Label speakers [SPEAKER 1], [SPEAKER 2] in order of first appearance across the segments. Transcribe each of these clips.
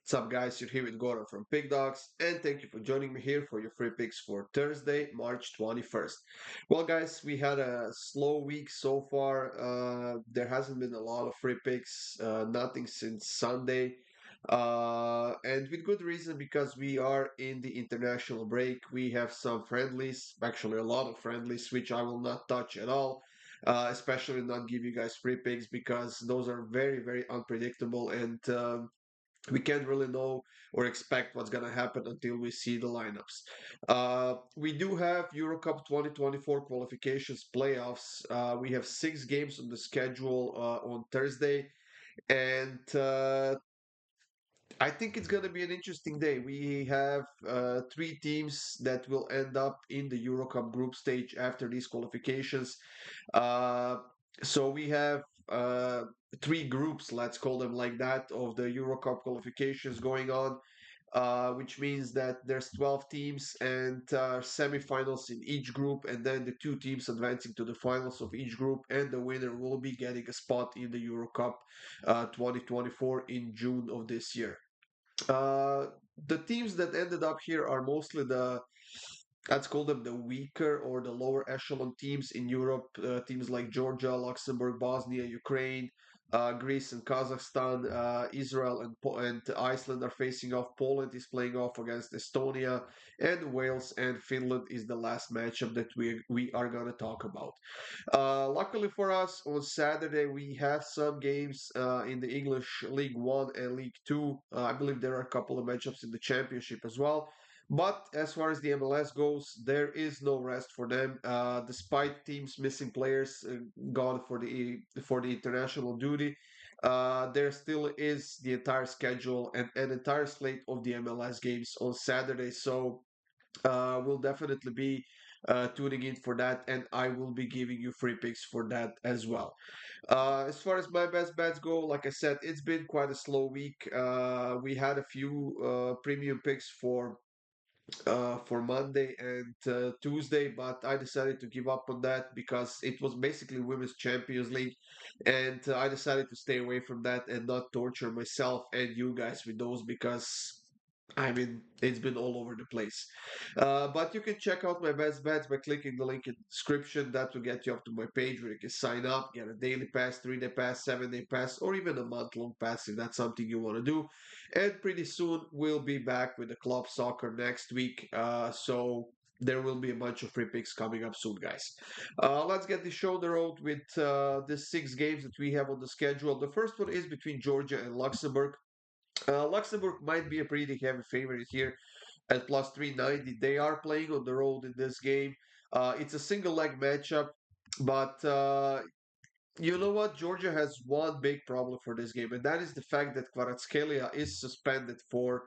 [SPEAKER 1] What's up, guys? You're here with Goran from Pickdawgz, and thank you for joining me here for your free picks for Thursday, March 21st. Well, guys, we had a slow week so far. There hasn't been a lot of free picks, nothing since Sunday, and with good reason because we are in the international break. We have some friendlies, actually, a lot of friendlies, which I will not touch at all. Especially not give you guys free picks because those are very, very unpredictable and we can't really know or expect what's going to happen until we see the lineups. We do have Eurocup 2024 qualifications playoffs. We have 6 games on the schedule on Thursday, and I think it's going to be an interesting day. We have 3 teams that will end up in the Eurocup group stage after these qualifications. Uh, so we have 3 groups, let's call them like that, of the Eurocup qualifications going on, which means that there's 12 teams and semifinals in each group, and then the 2 teams advancing to the finals of each group, and the winner will be getting a spot in the Eurocup 2024 in June of this year. Uh, the teams that ended up here are mostly let's call them the weaker or the lower echelon teams in Europe. Teams like Georgia, Luxembourg, Bosnia, Ukraine, Greece and Kazakhstan, Israel and Iceland are facing off. Poland is playing off against Estonia, and Wales and Finland is the last matchup that we are gonna talk about. Luckily for us, on Saturday we have some games in the English League One and League Two. I believe there are a couple of matchups in the Championship as well. But as far as the MLS goes, there is no rest for them. Despite teams missing players gone for the international duty, there still is the entire schedule and an entire slate of the MLS games on Saturday. So we'll definitely be tuning in for that, and I will be giving you free picks for that as well. As far as my best bets go, like I said, it's been quite a slow week. We had a few premium picks for Monday and Tuesday, but I decided to give up on that because it was basically Women's Champions League, and I decided to stay away from that and not torture myself and you guys with those because. I mean, it's been all over the place. But you can check out my best bets by clicking the link in the description. That will get you up to my page where you can sign up, get a daily pass, 3-day pass, 7-day pass, or even a month-long pass if that's something you want to do. And pretty soon we'll be back with the club soccer next week. So there will be a bunch of free picks coming up soon, guys. Let's get the show on the road with the 6 games that we have on the schedule. The first one is between Georgia and Luxembourg. Luxembourg might be a pretty heavy favorite here at plus 390. They are playing on the road in this game. It's a single leg matchup, but you know what? Georgia has one big problem for this game, and that is the fact that Kvaratskhelia is suspended for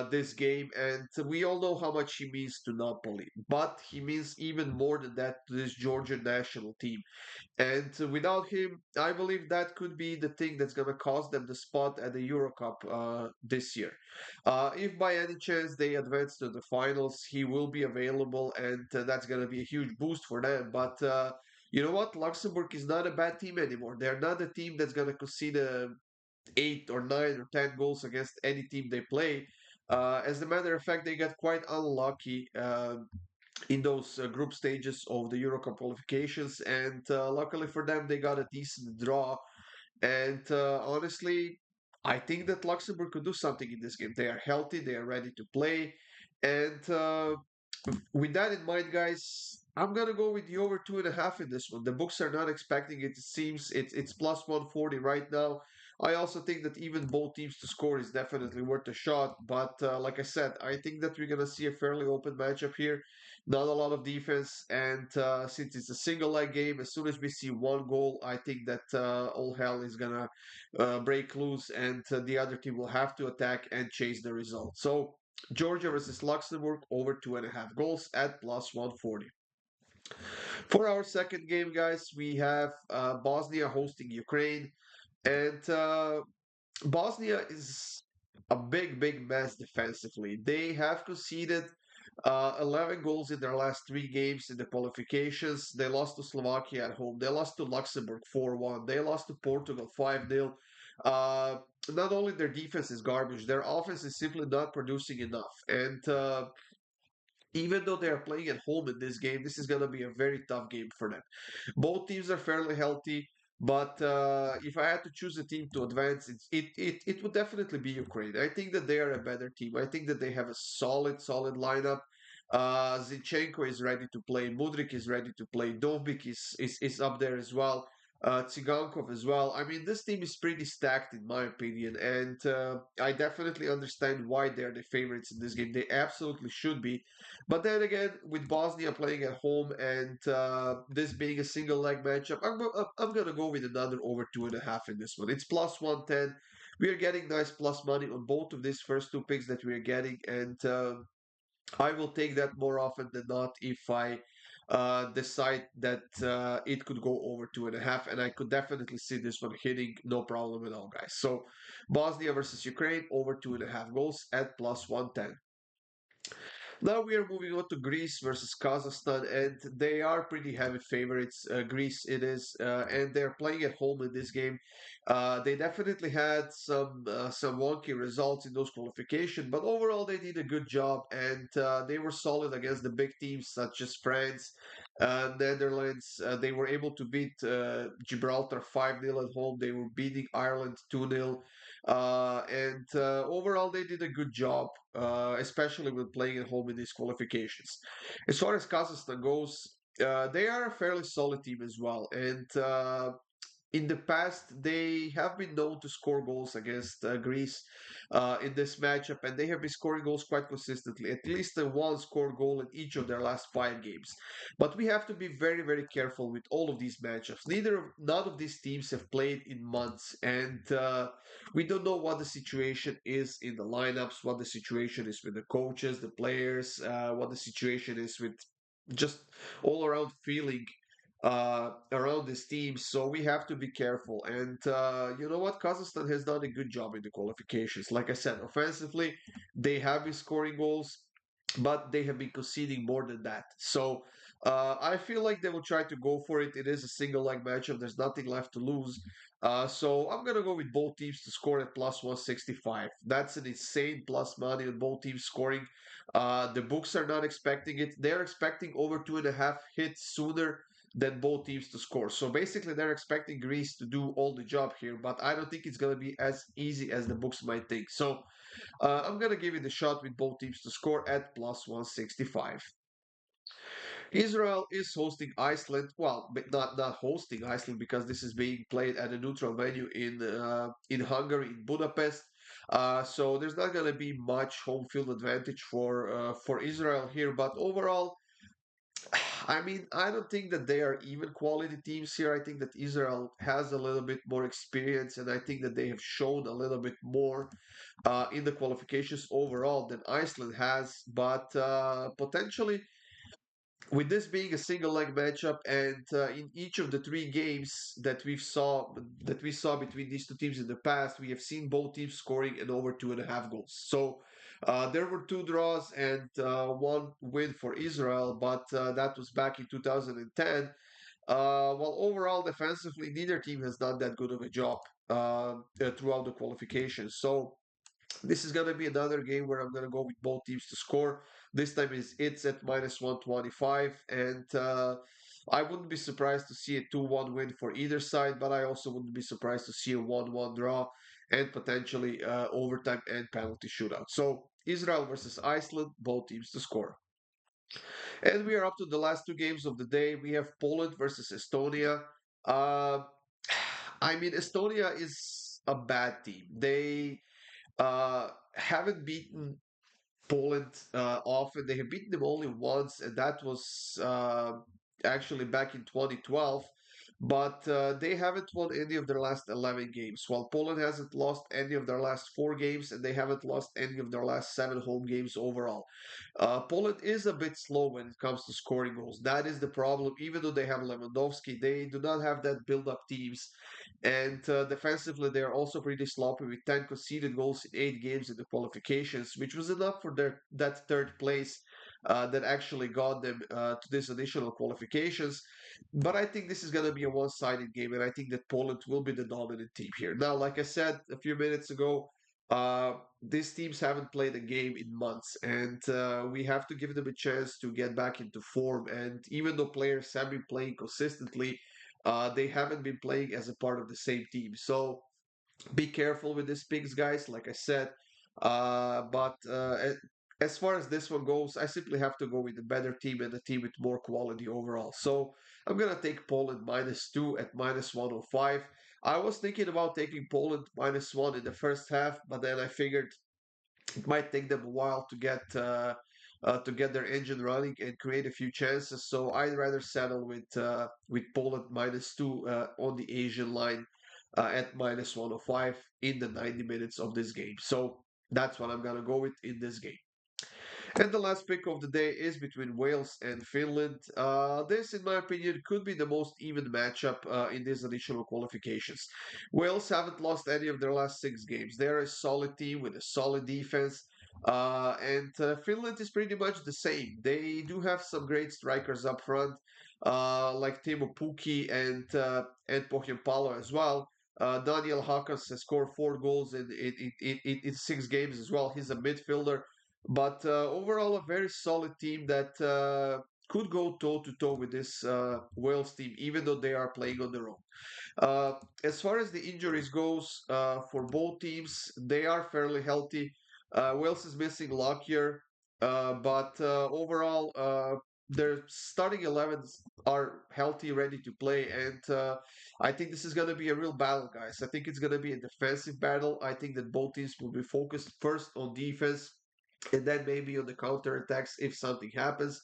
[SPEAKER 1] this game. And we all know how much he means to Napoli, but he means even more than that to this Georgian national team. And without him, I believe that could be the thing that's going to cost them the spot at the Euro Cup this year. If by any chance they advance to the finals, he will be available, and that's going to be a huge boost for them. But you know what? Luxembourg is not a bad team anymore. They're not a team that's going to concede 8 or 9 or 10 goals against any team they play. As a matter of fact, they got quite unlucky in those group stages of the Euro Cup qualifications, and luckily for them, they got a decent draw. And honestly, I think that Luxembourg could do something in this game. They are healthy, they are ready to play, and with that in mind, guys, I'm gonna go with the over 2.5 in this one. The books are not expecting it. It seems it's plus 140 right now. I also think that even both teams to score is definitely worth a shot. But like I said, I think that we're gonna see a fairly open matchup here. Not a lot of defense, and since it's a single leg game, as soon as we see one goal, I think that all hell is gonna break loose, and the other team will have to attack and chase the result. So Georgia versus Luxembourg over 2.5 goals at plus 140. For our second game, guys, we have Bosnia hosting Ukraine, and Bosnia is a big, big mess defensively. They have conceded 11 goals in their last 3 games in the qualifications. They lost to Slovakia at home. They lost to Luxembourg 4-1. They lost to Portugal 5-0. Uh, Not only their defense is garbage, their offense is simply not producing enough. And even though they are playing at home in this game, this is going to be a very tough game for them. Both teams are fairly healthy, but if I had to choose a team to advance, it would definitely be Ukraine. I think that they are a better team. I think that they have a solid lineup. Zinchenko is ready to play. Mudrik is ready to play. Dovbik is up there as well. Tsigankov as well. I mean, this team is pretty stacked in my opinion, and I definitely understand why they're the favorites in this game. They absolutely should be. But then again, with Bosnia playing at home and this being a single leg matchup, I'm gonna go with another over 2.5 in this one. It's plus 110. We are getting nice plus money on both of these first two picks that we are getting, and I will take that more often than not if I decide that it could go over 2.5, and I could definitely see this one hitting no problem at all, guys. So Bosnia versus Ukraine over 2.5 goals at plus 110. Now we are moving on to Greece versus Kazakhstan, and they are pretty heavy favorites. Greece it is, and they're playing at home in this game. They definitely had some wonky results in those qualifications, but overall they did a good job, and they were solid against the big teams such as France, Netherlands. They were able to beat Gibraltar 5-0 at home. They were beating Ireland 2-0. And overall, they did a good job, especially when playing at home in these qualifications. As far as Kazakhstan goes, they are a fairly solid team as well. And in the past, they have been known to score goals against Greece in this matchup, and they have been scoring goals quite consistently. At least one scored goal in each of their last 5 games. But we have to be very careful with all of these matchups. None of these teams have played in months, and we don't know what the situation is in the lineups, what the situation is with the coaches, the players, what the situation is with just all around feeling around this team. So we have to be careful. And you know what? Kazakhstan has done a good job in the qualifications. Like I said, offensively, they have been scoring goals, but they have been conceding more than that. So I feel like they will try to go for it. It is a single leg matchup. There's nothing left to lose. So I'm gonna go with both teams to score at plus 165. That's an insane plus money on both teams scoring. The books are not expecting it. They're expecting over 2.5 hits sooner than both teams to score. So basically, they're expecting Greece to do all the job here, but I don't think it's going to be as easy as the books might think. So I'm going to give it a shot with both teams to score at plus 165. Israel is hosting Iceland. Well, but not hosting Iceland because this is being played at a neutral venue in Hungary in Budapest. So there's not going to be much home field advantage for Israel here. But overall, I mean, I don't think that they are even quality teams here. I think that Israel has a little bit more experience, and I think that they have shown a little bit more in the qualifications overall than Iceland has. But potentially, with this being a single leg matchup, and in each of the 3 games that we saw between these two teams in the past, we have seen both teams scoring an over 2.5 goals. So there were 2 draws and one win for Israel, but that was back in 2010. While overall defensively, neither team has done that good of a job throughout the qualifications. So this is gonna be another game where I'm gonna go with both teams to score. This time it's at minus 125, and I wouldn't be surprised to see a 2-1 win for either side, but I also wouldn't be surprised to see a 1-1 draw and potentially overtime and penalty shootout. So Israel versus Iceland, both teams to score. And we are up to the last 2 games of the day. We have Poland versus Estonia. Uh, I mean, Estonia is a bad team. They haven't beaten Poland often. They have beaten them only once, and that was actually back in 2012. But they haven't won any of their last 11 games, while Poland hasn't lost any of their last 4 games, and they haven't lost any of their last 7 home games overall. Poland is a bit slow when it comes to scoring goals. That is the problem. Even though they have Lewandowski, they do not have that build-up teams. And defensively, they are also pretty sloppy with 10 conceded goals in 8 games in the qualifications, which was enough for that third place that actually got them to this additional qualifications. But I think this is going to be a one-sided game, and I think that Poland will be the dominant team here. Now, like I said a few minutes ago, these teams haven't played a game in months, and we have to give them a chance to get back into form. And even though players have been playing consistently, they haven't been playing as a part of the same team. So be careful with these picks, guys. Like I said, but as far as this one goes, I simply have to go with the better team and the team with more quality overall. So I'm gonna take Poland -2 at -105. I was thinking about taking Poland -1 in the first half, but then I figured it might take them a while to get their engine running and create a few chances. So I'd rather settle with Poland -2 on the Asian line at -105 in the 90 minutes of this game. So that's what I'm gonna go with in this game. And the last pick of the day is between Wales and Finland. This, in my opinion, could be the most even matchup in these additional qualifications. Wales haven't lost any of their last 6 games. They're a solid team with a solid defense. And Finland is pretty much the same. They do have some great strikers up front, like Timo Pukki and Pohjanpalo as well. Daniel Hakans has scored 4 goals in 6 games as well. He's a midfielder, but overall, a very solid team that could go toe to toe with this Wales team, even though they are playing on their own. Uh, as far as the injuries goes, for both teams, they are fairly healthy. Wales is missing Lockyer, but overall, their starting 11s are healthy, ready to play, and I think this is going to be a real battle, guys. I think it's going to be a defensive battle. I think that both teams will be focused first on defense and then maybe on the counter attacks if something happens.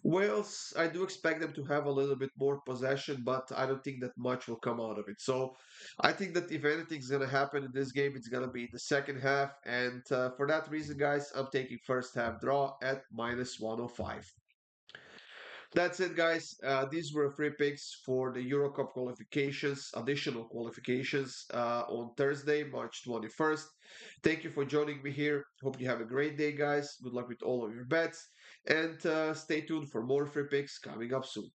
[SPEAKER 1] Wales, I do expect them to have a little bit more possession, but I don't think that much will come out of it. So I think that if anything's going to happen in this game, it's going to be in the second half. And for that reason, guys, I'm taking first half draw at -105. That's it, guys. These were free picks for the Euro Cup qualifications, additional qualifications on Thursday, March 21st. Thank you for joining me here. Hope you have a great day, guys. Good luck with all of your bets. And stay tuned for more free picks coming up soon.